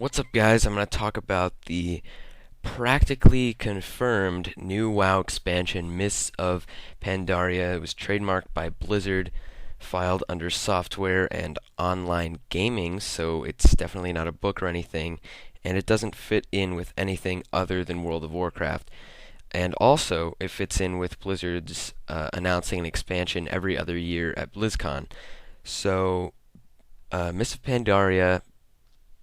What's up, guys? I'm going to talk about the practically confirmed new WoW expansion, Mists of Pandaria. It was trademarked by Blizzard, filed under software and online gaming, so it's definitely not a book or anything, and it doesn't fit in with anything other than World of Warcraft. And also, it fits in with Blizzard's announcing an expansion every other year at BlizzCon. So, Mists of Pandaria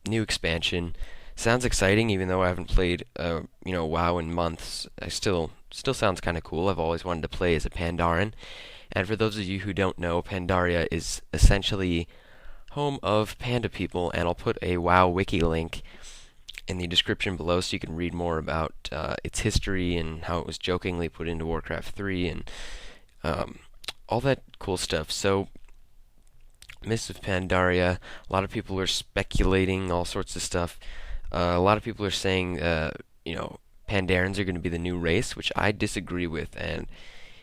new expansion. Sounds exciting, even though I haven't played, WoW in months. I still sounds kind of cool. I've always wanted to play as a Pandaren. And for those of you who don't know, Pandaria is essentially home of panda people, and I'll put a WoWwiki link in the description below so you can read more about its history and how it was jokingly put into Warcraft 3 and all that cool stuff. So Mists of Pandaria. A lot of people are speculating all sorts of stuff. A lot of people are saying, Pandarens are going to be the new race, which I disagree with, and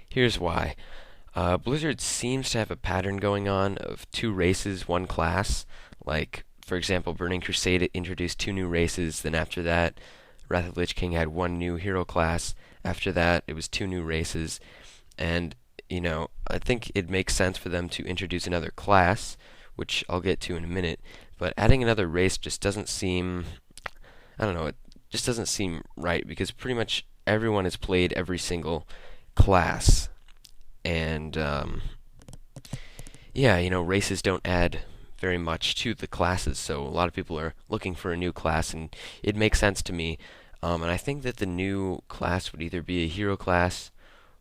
here's why. Blizzard seems to have a pattern going on of two races, one class. Like, for example, Burning Crusade introduced two new races, then after that, Wrath of Lich King had one new hero class. After that, it was two new races, and I think it makes sense for them to introduce another class, which I'll get to in a minute, but adding another race just doesn't seem, I don't know, it just doesn't seem right because pretty much everyone has played every single class. And, races don't add very much to the classes, so a lot of people are looking for a new class, and it makes sense to me. And I think that the new class would either be a hero class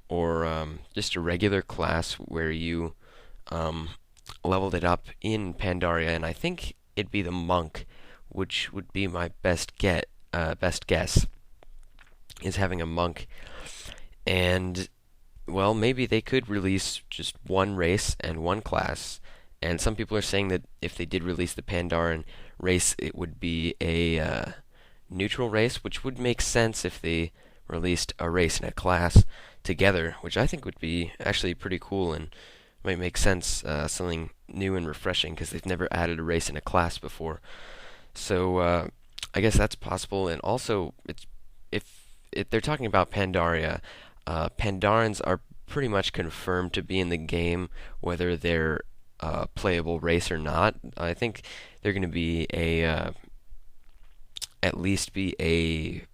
or just a regular class where you leveled it up in Pandaria, and I think it'd be the monk, which would be my best guess, is having a monk. And well, maybe they could release just one race and one class. And some people are saying that if they did release the Pandaren race, it would be a neutral race, which would make sense if they released a race and a class together, which I think would be actually pretty cool and might make sense, something new and refreshing because they've never added a race and a class before. So I guess that's possible. And also, if they're talking about Pandaria, Pandarens are pretty much confirmed to be in the game, whether they're playable race or not. I think they're going to be at least be a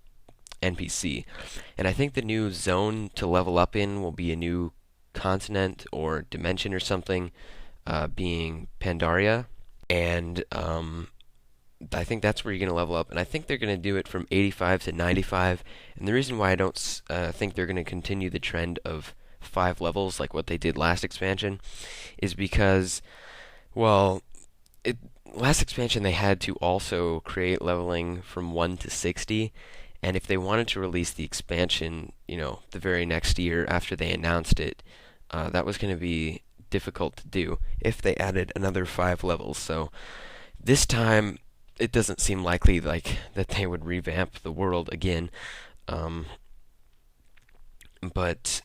NPC. And I think the new zone to level up in will be a new continent or dimension or something, being Pandaria. And I think that's where you're going to level up. And I think they're going to do it from 85 to 95. And the reason why I don't think they're going to continue the trend of 5 levels like what they did last expansion is because, well, last expansion they had to also create leveling from 1 to 60. And if they wanted to release the expansion, the very next year after they announced it, that was going to be difficult to do if they added another 5 levels. So this time, it doesn't seem likely that they would revamp the world again. But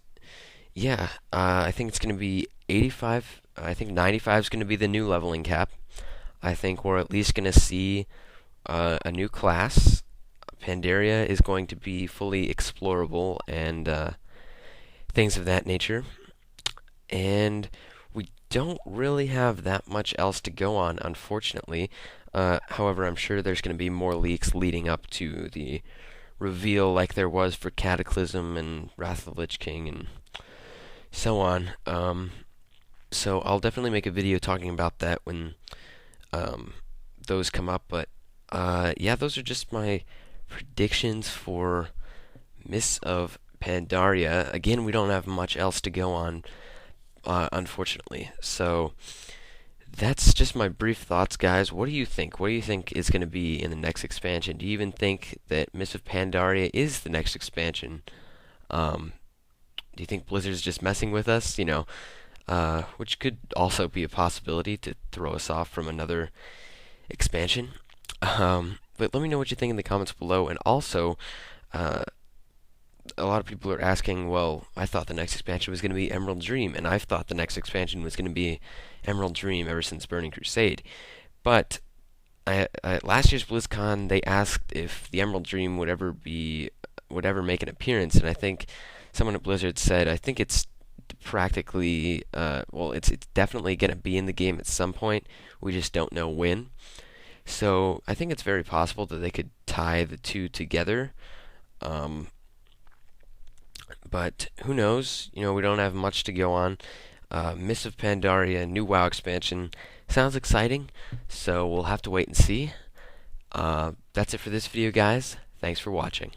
yeah, I think it's going to be 85. I think 95 is going to be the new leveling cap. I think we're at least going to see a new class. Pandaria is going to be fully explorable and things of that nature. And we don't really have that much else to go on, unfortunately. However, I'm sure there's going to be more leaks leading up to the reveal like there was for Cataclysm and Wrath of the Lich King and so on. So I'll definitely make a video talking about that when those come up. But yeah, those are just my predictions for Mists of Pandaria. Again, we don't have much else to go on, unfortunately. So that's just my brief thoughts, guys. What do you think? What do you think is going to be in the next expansion? Do you even think that Mists of Pandaria is the next expansion? Do you think Blizzard's just messing with us? Which could also be a possibility to throw us off from another expansion. But let me know what you think in the comments below. And also, a lot of people are asking, well, I thought the next expansion was going to be Emerald Dream, and I've thought the next expansion was going to be Emerald Dream ever since Burning Crusade. But last year's BlizzCon, they asked if the Emerald Dream would ever make an appearance, and I think someone at Blizzard said, I think it's practically, well, it's definitely going to be in the game at some point. We just don't know when. So I think it's very possible that they could tie the two together. Um, but who knows? We don't have much to go on. Mists of Pandaria, new WoW expansion, sounds exciting, so we'll have to wait and see. That's it for this video, guys. Thanks for watching.